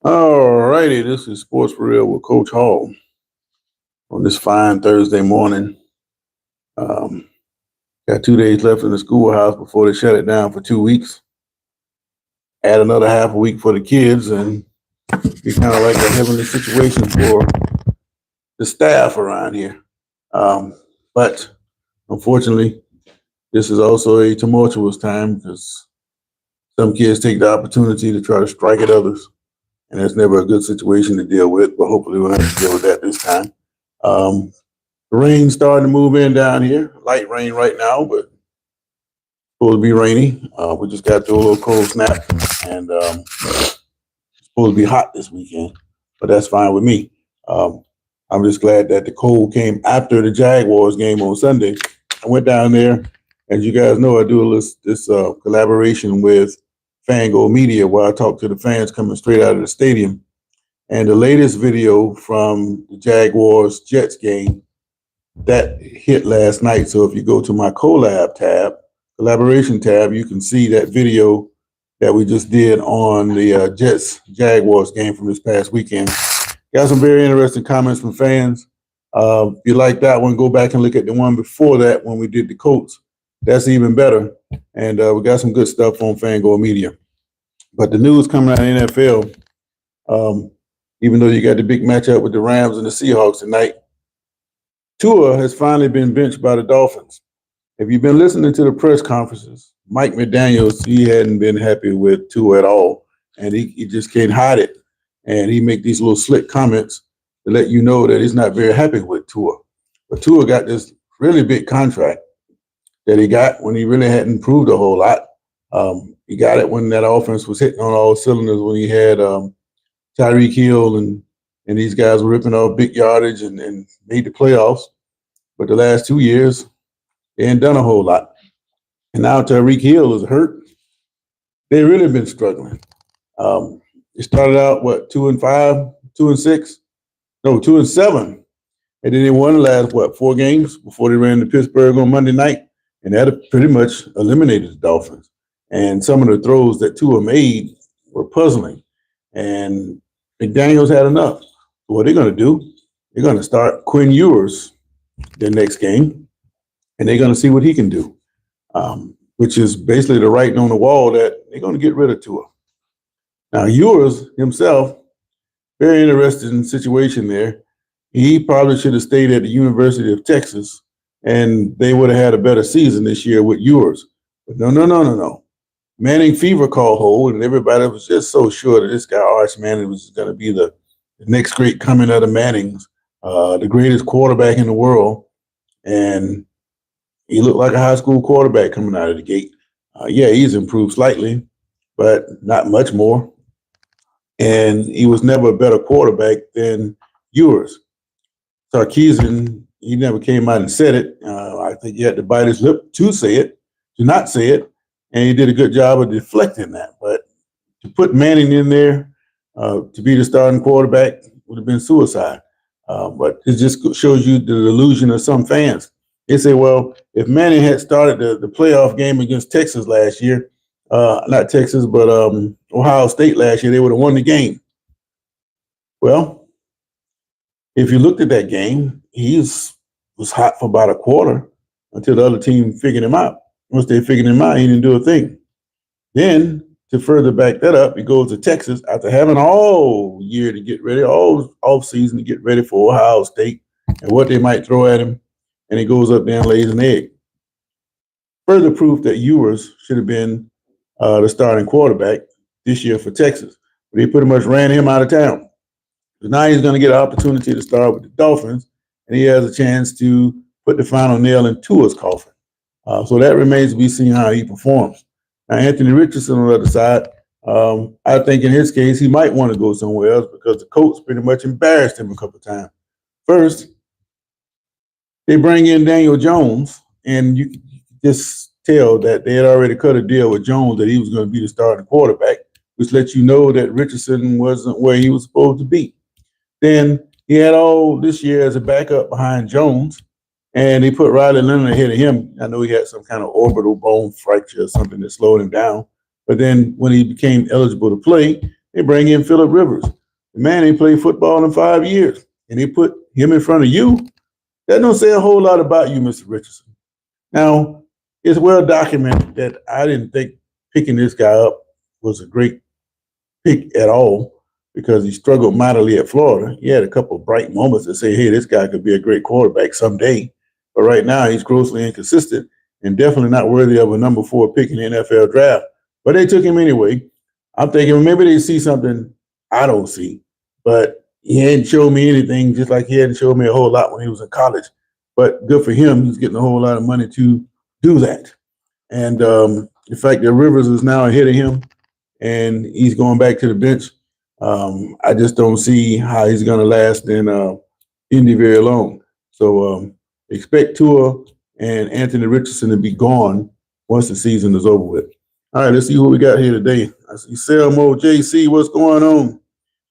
All righty, this is Sports for Real with Coach Hall on this fine Thursday morning. Um, got 2 days left in the schoolhouse before they shut it down for 2 weeks. Add another half a week for the kids, and be kind of like a heavenly situation for the staff around here. But unfortunately, this is also a tumultuous time because some kids take the opportunity to try to strike at others, and that's never a good situation to deal with. But hopefully, we'll have to deal with that this time. Um, the rain's starting to move in down here. Light rain right now, but supposed to be rainy. We just got through a little cold snap, and supposed to be hot this weekend, but that's fine with me. Um, I'm just glad that the cold came after the Jaguars game on Sunday. I went down there, as you guys know, I do this collaboration with Fango Media where I talk to the fans coming straight out of the stadium. And the latest video from the Jaguars Jets game that hit last night. So if you go to my collaboration tab, you can see that video that we just did on the Jets Jaguars game from this past weekend. Got some very interesting comments from fans. If you like that one, go back and look at the one before that when we did the Colts. That's even better. And we got some good stuff on Fango Media. But the news coming out of the NFL, even though you got the big matchup with the Rams and the Seahawks tonight, Tua has finally been benched by the Dolphins. If you've been listening to the press conferences, Mike McDaniels, he hadn't been happy with Tua at all, and he just can't hide it. And he make these little slick comments to let you know that he's not very happy with Tua. But Tua got this really big contract that he got when he really hadn't proved a whole lot. He got it when that offense was hitting on all cylinders, when he had Tyreek Hill and these guys were ripping off big yardage and made the playoffs. But the last 2 years, they ain't done a whole lot. And now Tyreek Hill is hurt. They really been struggling. They started out, 2-5, 2-6? No, 2-7. And then they won the last, 4 games before they ran to Pittsburgh on Monday night. And that pretty much eliminated the Dolphins. And some of the throws that Tua made were puzzling. And McDaniels had enough. What they're going to do, they're going to start Quinn Ewers the next game, and they're going to see what he can do, which is basically the writing on the wall that they're going to get rid of Tua. Now, Ewers himself, very interesting situation there. He probably should have stayed at the University of Texas, and they would have had a better season this year with Ewers. But no. Manning fever caught hold, and everybody was just so sure that this guy, Arch Manning, was going to be the next great coming of the Mannings, the greatest quarterback in the world. And he looked like a high school quarterback coming out of the gate. Yeah, he's improved slightly, but not much more. And he was never a better quarterback than Ewers. Sarkisian, he never came out and said it. I think he had to bite his lip to not say it. And he did a good job of deflecting that. But to put Manning in there to be the starting quarterback would have been suicide. But it just shows you the delusion of some fans. They say, well, if Manning had started the playoff game against Texas last year, not Texas, but Ohio State last year, they would have won the game. Well, if you looked at that game, he was hot for about a quarter until the other team figured him out. Once they figured him out, he didn't do a thing. Then, to further back that up, he goes to Texas after having all year to get ready, all off season to get ready for Ohio State and what they might throw at him. And he goes up there and lays an egg. Further proof that Ewers should have been the starting quarterback this year for Texas. But they pretty much ran him out of town. So now he's going to get an opportunity to start with the Dolphins, and he has a chance to put the final nail in Tua's coffin. So that remains to be seen how he performs. Now, Anthony Richardson on the other side, I think in his case, he might want to go somewhere else because the Colts pretty much embarrassed him a couple of times. First, they bring in Daniel Jones, and you just tell that they had already cut a deal with Jones that he was going to be the starting quarterback, which lets you know that Richardson wasn't where he was supposed to be. Then he had all this year as a backup behind Jones, and they put Riley Leonard ahead of him. I know he had some kind of orbital bone fracture or something that slowed him down. But then when he became eligible to play, They bring in Phillip Rivers. The man ain't played football in 5 years, and they put him in front of you. That don't say a whole lot about you, Mr. Richardson. Now, it's well documented that I didn't think picking this guy up was a great pick at all because he struggled mightily at Florida. He had a couple of bright moments to say, hey, this guy could be a great quarterback someday. But right now, he's grossly inconsistent and definitely not worthy of a number 4 pick in the NFL draft. But they took him anyway. I'm thinking maybe they see something I don't see. But he hadn't showed me anything, just like he hadn't showed me a whole lot when he was in college. But good for him. He's getting a whole lot of money to do that. And the fact that Rivers is now ahead of him and he's going back to the bench, I just don't see how he's going to last in Indy very long. So expect Tua and Anthony Richardson to be gone once the season is over with. All right, let's see what we got here today. I see Selmo JC. What's going on?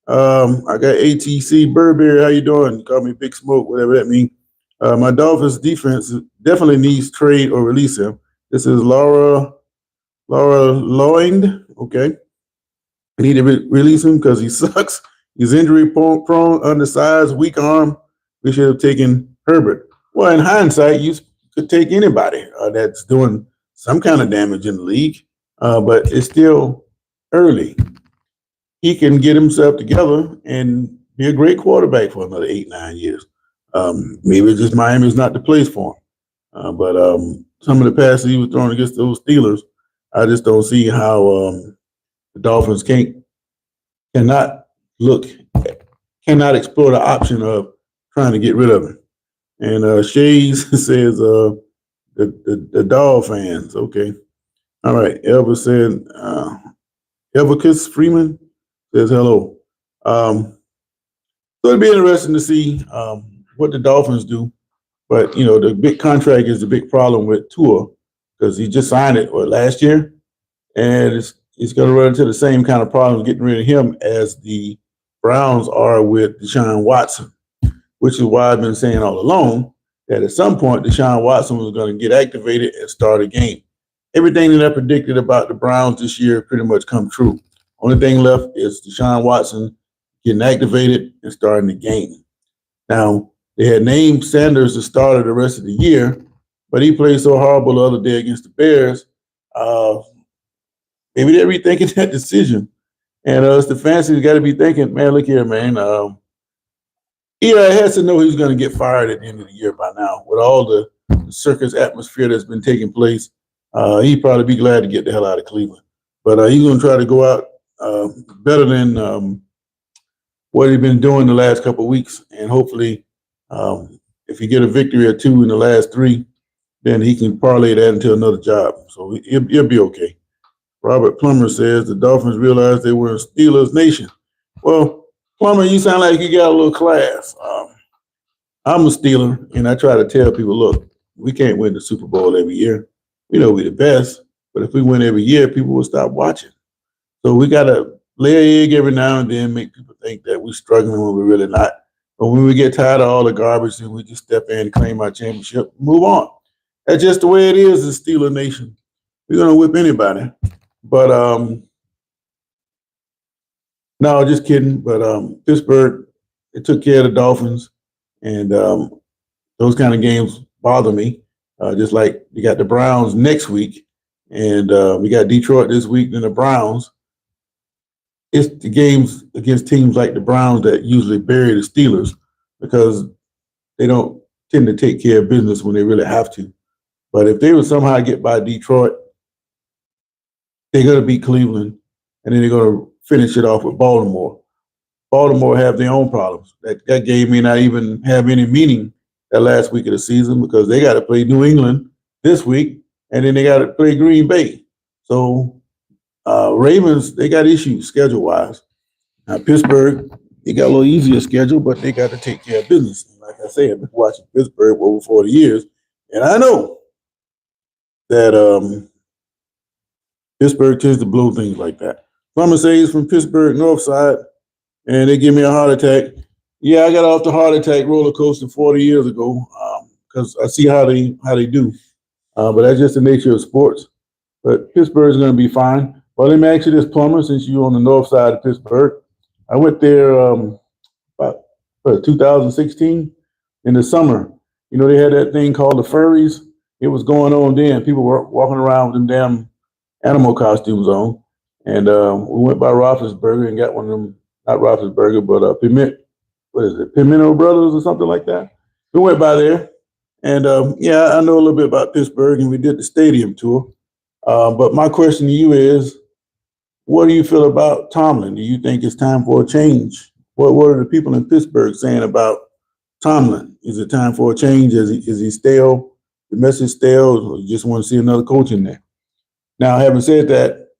I got ATC Burberry. How you doing? You call me Big Smoke, whatever that means. My Dolphins defense definitely needs trade or release him. This is Laura Loing. Okay. I need to release him because he sucks. He's injury prone, undersized, weak arm. We should have taken Herbert. Well, in hindsight, you could take anybody that's doing some kind of damage in the league, but it's still early. He can get himself together and be a great quarterback for another 8-9 years. Maybe just Miami's not the place for him. But some of the passes he was throwing against those Steelers, I just don't see how the Dolphins cannot explore the option of trying to get rid of him. And Shays says the Dog fans. Okay. All right. Elvis said Elvicus Freeman says hello. So it'll be interesting to see what the Dolphins do. But, you know, the big contract is the big problem with Tua because he just signed it last year. And it's going to run into the same kind of problems getting rid of him as the Browns are with Deshaun Watson, which is why I've been saying all along that at some point Deshaun Watson was going to get activated and start a game. Everything that I predicted about the Browns this year pretty much come true. Only thing left is Deshaun Watson getting activated and starting the game. Now, they had named Sanders the starter the rest of the year, but he played so horrible the other day against the Bears. Maybe they're rethinking that decision. And Stefanski's got to be thinking, man, look here, man. Eli has to know he's going to get fired at the end of the year by now. With all the circus atmosphere that's been taking place, he'd probably be glad to get the hell out of Cleveland. But he's going to try to go out better than what he's been doing the last couple of weeks. And hopefully, if he get a victory or two in the last 3, then he can parlay that into another job. So he'll be okay. Robert Plummer says the Dolphins realized they were in Steelers Nation. Well, Plummer, you sound like you got a little class. I'm a Steeler, and I try to tell people, look, we can't win the Super Bowl every year. We know we're the best, but if we win every year, people will stop watching. So we got to lay an egg every now and then, make people think that we're struggling when we're really not. But when we get tired of all the garbage and we just step in and claim our championship, move on. That's just the way it is in Steeler Nation. We're going to whip anybody. But no, just kidding. But Pittsburgh, it took care of the Dolphins, and those kind of games bother me. Just like you got the Browns next week, and we got Detroit this week, and the Browns. It's the games against teams like the Browns that usually bury the Steelers because they don't tend to take care of business when they really have to. But if they would somehow get by Detroit, they're going to beat Cleveland, and then they're going to finish it off with Baltimore. Baltimore have their own problems. That game may not even have any meaning that last week of the season because they got to play New England this week, and then they got to play Green Bay. So Ravens, they got issues schedule-wise. Now, Pittsburgh, they got a little easier schedule, but they got to take care of business. And like I said, I've been watching Pittsburgh for over 40 years, and I know that Pittsburgh tends to blow things like that. Plummer says from Pittsburgh, North Side, and they give me a heart attack. Yeah, I got off the heart attack roller coaster 40 years ago because I see how they do. But that's just the nature of sports. But Pittsburgh's going to be fine. Well, let me ask you this, Plumber, since you're on the north side of Pittsburgh. I went there about 2016 in the summer. You know, they had that thing called the furries. It was going on then. People were walking around with them damn animal costumes on. And we went by Roethlisberger and got one of them, not Roethlisberger, but what is it, Pimento Brothers or something like that. We went by there. And yeah, I know a little bit about Pittsburgh, and we did the stadium tour. But my question to you is, what do you feel about Tomlin? Do you think it's time for a change? What are the people in Pittsburgh saying about Tomlin? Is it time for a change? Is he stale? The message stale? Or you just want to see another coach in there? Now, having said that,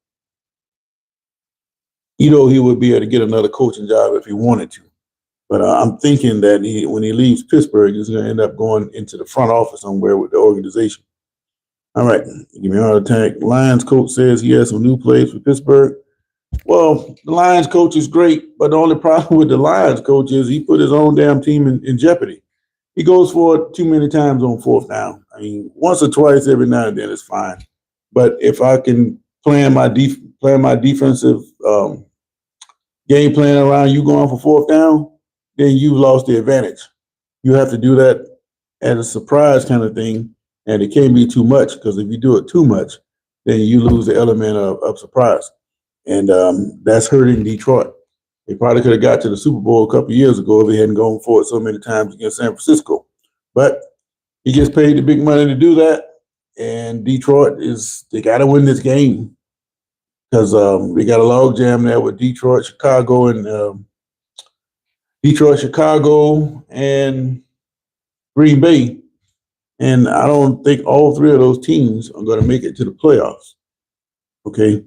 you know he would be able to get another coaching job if he wanted to. But I'm thinking that when he leaves Pittsburgh, he's going to end up going into the front office somewhere with the organization. All right, give me a heart attack. Lions coach says he has some new plays for Pittsburgh. Well, the Lions coach is great, but the only problem with the Lions coach is he put his own damn team in jeopardy. He goes for it too many times on fourth down. I mean, once or twice every now and then is fine. But if I can plan my defensive game plan around you going for fourth down, then you've lost the advantage. You have to do that as a surprise kind of thing, and it can't be too much, because if you do it too much, then you lose the element of surprise. And that's hurting Detroit. They probably could have got to the Super Bowl a couple of years ago if they hadn't gone for it so many times against San Francisco. But he gets paid the big money to do that, and Detroit they got to win this game, because we got a log jam there with Detroit, Chicago, and Green Bay. And I don't think all three of those teams are going to make it to the playoffs. Okay.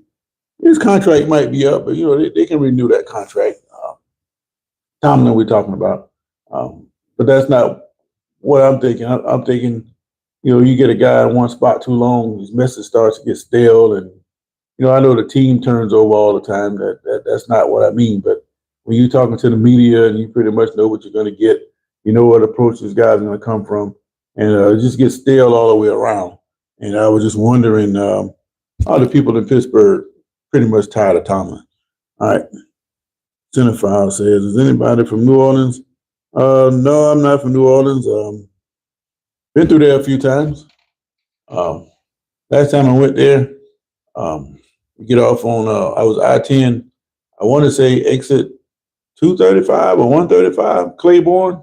His contract might be up, but, you know, they can renew that contract. Tomlin we're talking about. But that's not what I'm thinking. I'm thinking, you know, you get a guy in one spot too long, his message starts to get stale. And, you know, I know the team turns over all the time. That's not what I mean. But when you're talking to the media and you pretty much know what you're going to get, you know what approach this guy's going to come from. And it just gets stale all the way around. And I was just wondering, are the people in Pittsburgh pretty much tired of Tomlin? All right. Cinephile says, is anybody from New Orleans? No, I'm not from New Orleans. Been through there a few times. Last time I went there, we get off on, I was I-10. I want to say exit 235 or 135, Claiborne.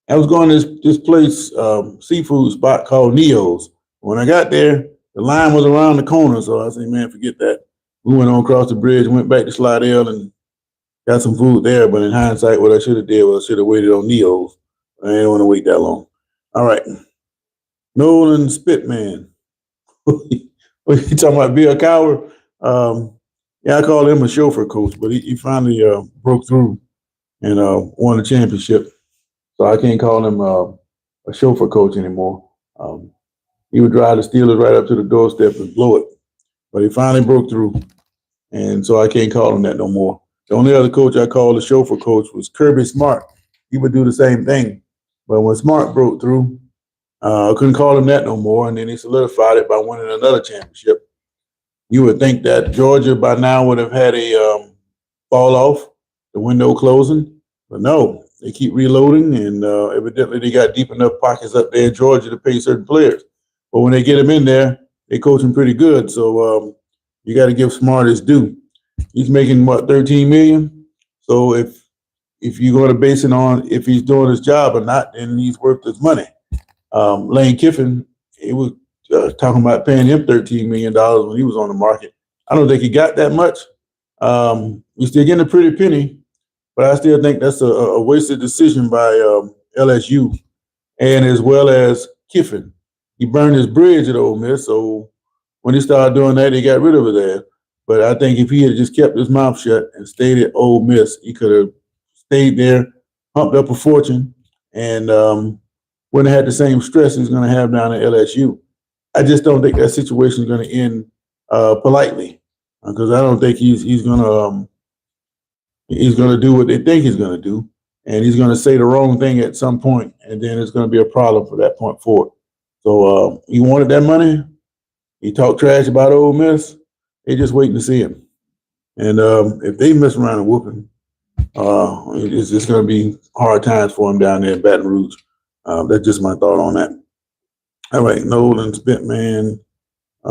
I was going to this place, seafood spot called Neo's. When I got there, the line was around the corner, so I said, man, forget that. We went on across the bridge, went back to Slidell, and got some food there. But in hindsight, what I should have did was I should have waited on Neo's. I didn't want to wait that long. All right. Nolan Spitman. What you talking about, Bill Cowher? Yeah, I call him a chauffeur coach, but he finally broke through and won the championship. So I can't call him a chauffeur coach anymore. He would drive the Steelers right up to the doorstep and blow it. But he finally broke through, and so I can't call him that no more. The only other coach I called a chauffeur coach was Kirby Smart. He would do the same thing. But when Smart broke through, I couldn't call him that no more, and then he solidified it by winning another championship. You would think that Georgia by now would have had a fall off, the window closing, but no. They keep reloading, and evidently they got deep enough pockets up there in Georgia to pay certain players. But when they get them in there, they coach them pretty good. So you got to give Smart his due. He's making what, $13 million. So if you're going to base it on if he's doing his job or not, then he's worth his money. Lane Kiffin, he was talking about paying him $13 million when he was on the market. I don't think he got that much. He's still getting a pretty penny. But I still think that's a wasted decision by LSU, and as well as Kiffin. He burned his bridge at Ole Miss, so when he started doing that, he got rid of it there. But I think if he had just kept his mouth shut and stayed at Ole Miss, he could have stayed there, pumped up a fortune, and wouldn't have had the same stress he's going to have down at LSU. I just don't think that situation is going to end politely, because I don't think he's going to. He's going to do what they think he's going to do, and he's going to say the wrong thing at some point, and then it's going to be a problem for that point forward. So he wanted that money. He talked trash about Ole Miss, They just waiting to see him. And if they mess around and whoop him, it's just going to be hard times for him down there in Baton Rouge. That's just my thought on that. All right, Nolan Spitman. I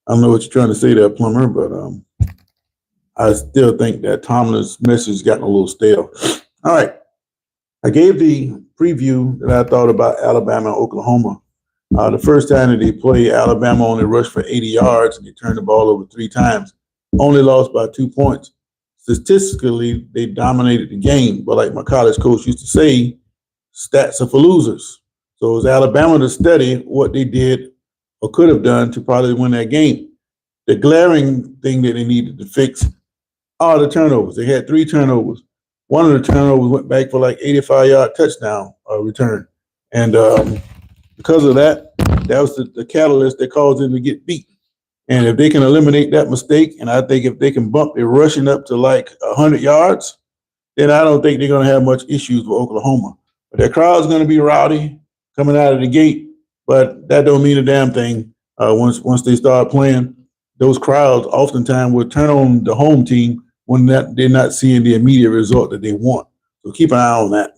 don't know what you're trying to say there, Plumber, but I still think that Tomlin's message has gotten a little stale. All right. I gave the preview that I thought about Alabama and Oklahoma. The first time that they played, Alabama only rushed for 80 yards and they turned the ball over 3 times. Only lost by 2 points. Statistically, they dominated the game. But like my college coach used to say, stats are for losers. So it was Alabama to study what they did or could have done to probably win that game. The glaring thing that they needed to fix are the turnovers. They had 3 turnovers. One of the turnovers went back for like 85-yard touchdown return. And because of that, that was the catalyst that caused them to get beat. And if they can eliminate that mistake, and I think if they can bump their rushing up to like 100 yards, then I don't think they're going to have much issues with Oklahoma. But their crowd's going to be rowdy coming out of the gate, but that don't mean a damn thing. Once they start playing, those crowds oftentimes will turn on the home team when they're not seeing the immediate result that they want. So keep an eye on that.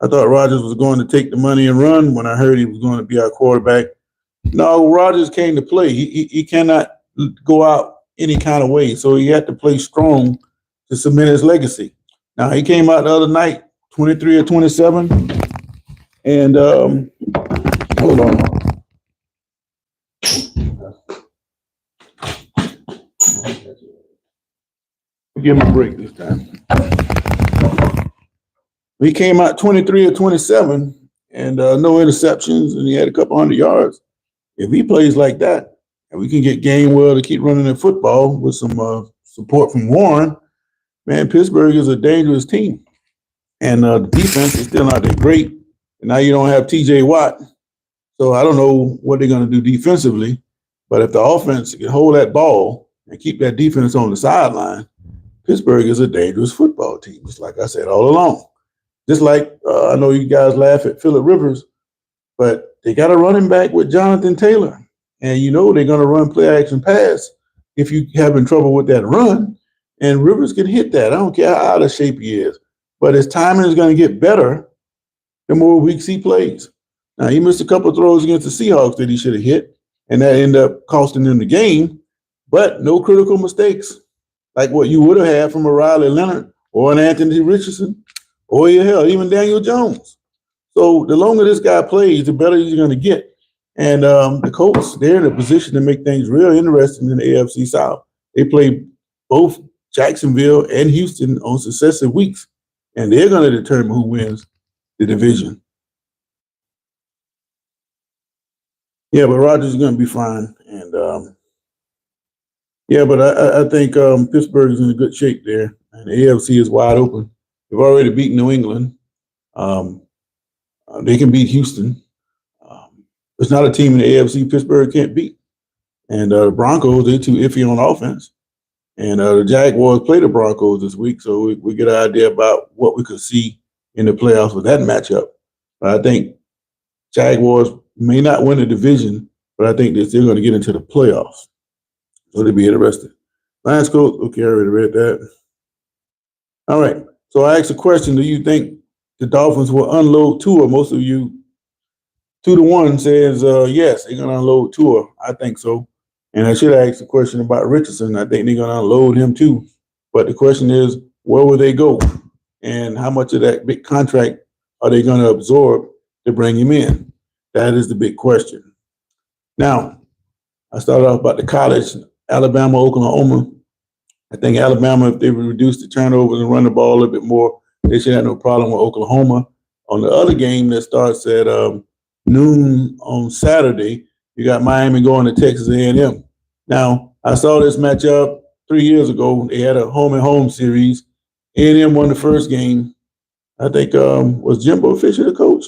I thought Rodgers was going to take the money and run when I heard he was going to be our quarterback. No, Rodgers came to play. He cannot go out any kind of way. So he had to play strong to cement his legacy. Now, he came out the other night, 23 or 27. And hold on. Give him a break this time. He came out 23 or 27 and no interceptions, and he had a couple hundred yards. If he plays like that, and we can get Gainwell to keep running the football with some support from Warren, man, Pittsburgh is a dangerous team. And the defense is still not that great. And now you don't have TJ Watt. So I don't know what they're going to do defensively. But if the offense can hold that ball and keep that defense on the sideline, Pittsburgh is a dangerous football team, just like I said all along. Just like I know you guys laugh at Phillip Rivers, but they got a running back with Jonathan Taylor. And you know they're going to run play action pass if you're having trouble with that run. And Rivers can hit that. I don't care how out of shape he is. But his timing is going to get better the more weeks he plays. Now, he missed a couple of throws against the Seahawks that he should have hit, and that ended up costing him the game. But no critical mistakes like what you would have had from a Riley Leonard or an Anthony Richardson or hell, even Daniel Jones. So the longer this guy plays, the better he's going to get. And the Colts, they're in a position to make things real interesting in the AFC South. They play both Jacksonville and Houston on successive weeks, and they're going to determine who wins the division. Yeah, but Rodgers is going to be fine. And but I think Pittsburgh is in a good shape there, and the AFC is wide open. They've already beaten New England. They can beat Houston. It's not a team in the AFC Pittsburgh can't beat. And the Broncos, they're too iffy on offense. And the Jaguars play the Broncos this week, so we get an idea about what we could see in the playoffs with that matchup. But I think Jaguars may not win the division, but I think they're still going to get into the playoffs. So they'll be interested. Lions coach, okay, I already read that. All right. So I asked a question. Do you think the Dolphins will unload Tua? Most of you, 2-1 says yes, they're going to unload Tua. I think so. And I should have asked a question about Richardson. I think they're going to unload him too. But the question is, where will they go? And how much of that big contract are they going to absorb to bring him in? That is the big question. Now, I started off about the college, Alabama, Oklahoma. I think Alabama, if they reduce the turnovers and run the ball a little bit more, they should have no problem with Oklahoma. On the other game that starts at noon on Saturday, you got Miami going to Texas A&M. Now, I saw this matchup 3 years ago. They had a home-and-home series. A&M won the first game. I think, was Jimbo Fisher the coach?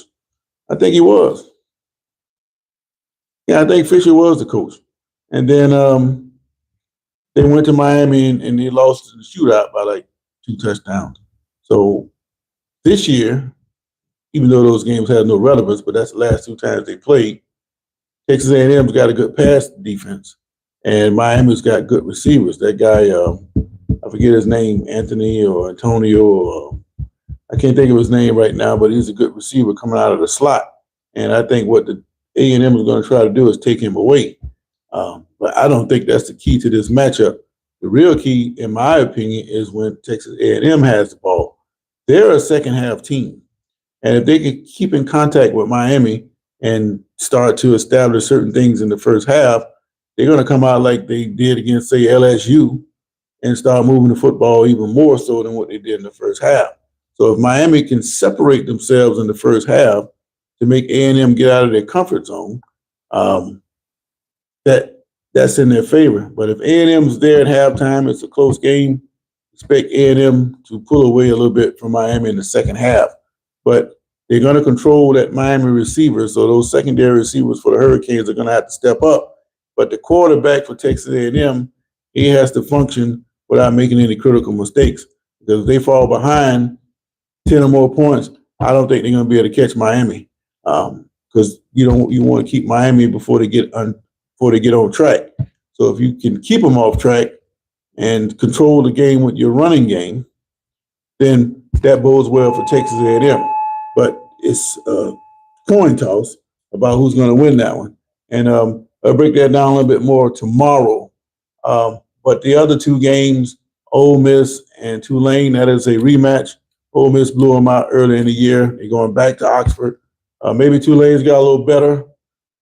I think he was. Yeah, I think Fisher was the coach. And then they went to Miami and they lost in the shootout by like 2 touchdowns. So this year, even though those games had no relevance, but that's the last 2 times they played, Texas A&M's got a good pass defense. And Miami's got good receivers. That guy, I forget his name, Anthony or Antonio, or I can't think of his name right now, but he's a good receiver coming out of the slot. And I think what the A&M is going to try to do is take him away. But I don't think that's the key to this matchup. The real key, in my opinion, is when Texas A&M has the ball. They're a second half team. And if they can keep in contact with Miami and start to establish certain things in the first half, they're going to come out like they did against, say, LSU and start moving the football even more so than what they did in the first half. So if Miami can separate themselves in the first half to make A&M get out of their comfort zone, that's in their favor. But if A&M is there at halftime, it's a close game. Expect A&M to pull away a little bit from Miami in the second half. But they're going to control that Miami receiver, so those secondary receivers for the Hurricanes are going to have to step up. But the quarterback for Texas A&M, he has to function without making any critical mistakes. Because if they fall behind 10 or more points, I don't think they're going to be able to catch Miami. Because you want to keep Miami before they get on track. So if you can keep them off track and control the game with your running game, then that bodes well for Texas A&M. But it's a coin toss about who's going to win that one. And I'll break that down a little bit more tomorrow. But the other two games, Ole Miss and Tulane, that is a rematch. Ole Miss blew them out early in the year. They're going back to Oxford. Maybe Tulane's got a little better,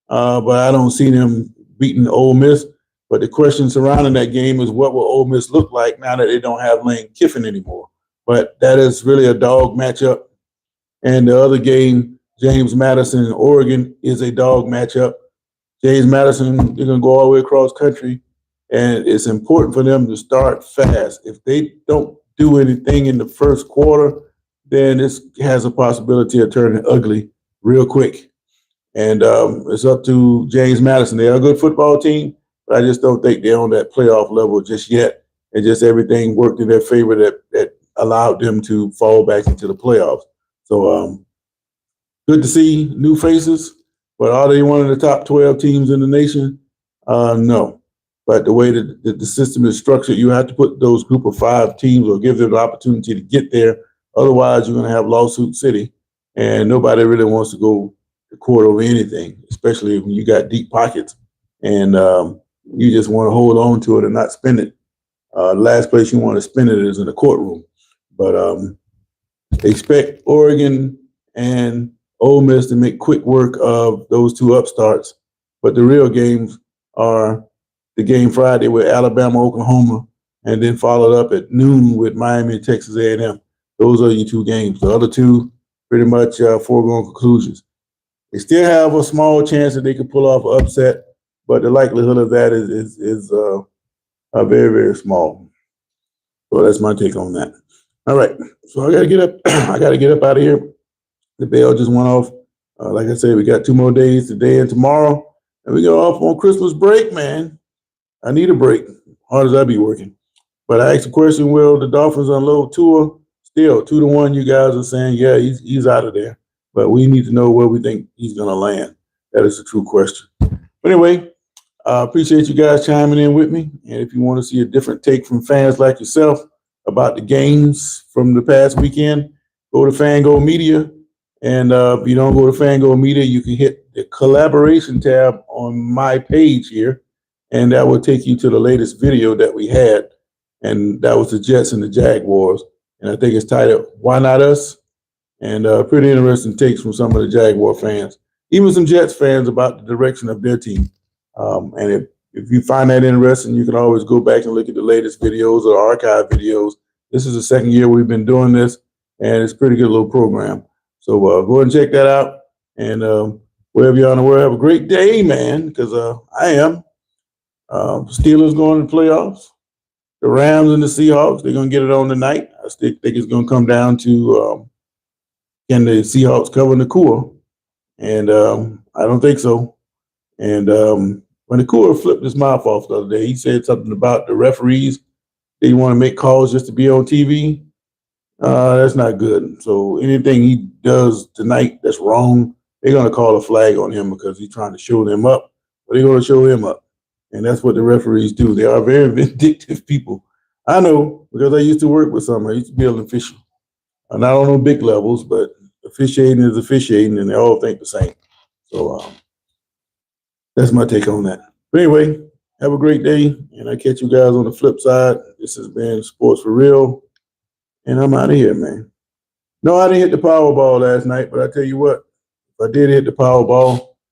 but I don't see them beating Ole Miss. But the question surrounding that game is what will Ole Miss look like now that they don't have Lane Kiffin anymore? But that is really a dog matchup. And the other game, James Madison and Oregon, is a dog matchup. James Madison, they're going to go all the way across country, and it's important for them to start fast. If they don't do anything in the first quarter, then this has a possibility of turning ugly real quick. And it's up to James Madison. They're a good football team, but I just don't think they're on that playoff level just yet. And just everything worked in their favor that allowed them to fall back into the playoffs. So good to see new faces, but are they one of the top 12 teams in the nation? No. But the way that the system is structured, you have to put those group of 5 teams or give them the opportunity to get there. Otherwise, you're going to have lawsuit city, and nobody really wants to go to court over anything, especially when you got deep pockets and you just want to hold on to it and not spend it. The last place you want to spend it is in the courtroom. But expect Oregon and Ole Miss to make quick work of those two upstarts. But the real games are the game Friday with Alabama, Oklahoma, and then followed up at noon with Miami and Texas A&M. Those are your 2 games. The other 2, pretty much foregone conclusions. They still have a small chance that they could pull off an upset, but the likelihood of that is very, very small. So that's my take on that. All right, so I got to get up. I got to get up out of here. The bell just went off. Like I said, we got 2 more days, today and tomorrow, and we go off on Christmas break, man. I need a break, hard as I be working. But I asked the question, will the Dolphins unload Tua? Still, 2-1, you guys are saying, yeah, he's out of there. But we need to know where we think he's going to land. That is a true question. But anyway, I appreciate you guys chiming in with me. And if you want to see a different take from fans like yourself about the games from the past weekend, go to Fango Media. And if you don't go to Fango Media, you can hit the collaboration tab on my page here. And that will take you to the latest video that we had. And that was the Jets and the Jaguars. And I think it's titled, Why Not Us? And pretty interesting takes from some of the Jaguar fans, even some Jets fans about the direction of their team. And if you find that interesting, you can always go back and look at the latest videos or archive videos. This is the second year we've been doing this, and it's a pretty good little program. So go ahead and check that out. And wherever you're on the world, have a great day, man, because I am. Steelers going to the playoffs. The Rams and the Seahawks, they're going to get it on tonight. I still think it's going to come down to can the Seahawks cover Nakua? And I don't think so. And when Nakua flipped his mouth off the other day, he said something about the referees. They want to make calls just to be on TV. That's not good. So anything he does tonight that's wrong, they're going to call a flag on him because he's trying to show them up. But they're going to show him up. And that's what the referees do. They are very vindictive people. I know because I used to work with some. I used to be an official. Not on no big levels, but officiating is officiating, and they all think the same. So that's my take on that. But anyway, have a great day, and I catch you guys on the flip side. This has been Sports for Real, and I'm out of here, man. No, I didn't hit the Powerball last night, but I tell you what, if I did hit the Powerball,